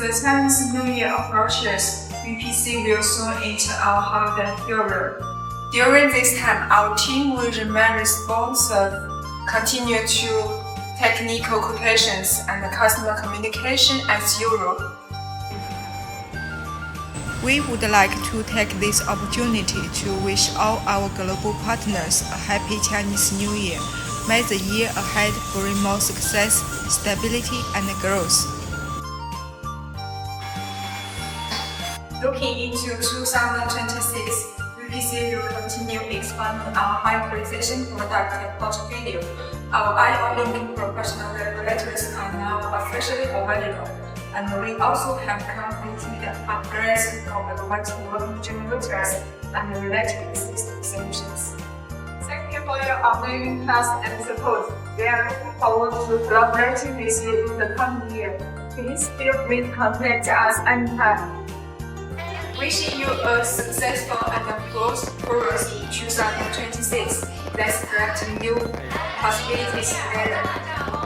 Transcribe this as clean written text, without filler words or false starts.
As the Chinese New Year approaches, VPC will soon enter our holiday period. During this time, our team will remain responsive, continue to technical quotations and customer communication as usual. We would like to take this opportunity to wish all our global partners a happy Chinese New Year. May the year ahead bring more success, stability, and growth. Looking into 2026, VPC will continue expanding our high-precision product portfolio. Our eye-opening professional regulators are now officially available, and we also have completed upgrades of the working generators and related system solutions. Thank you for your ongoing trust and support. We are looking forward to collaborating with you in the coming year. Please feel free to contact us anytime. Wishing you a successful and prosperous 2026. Let's create new possibilities together.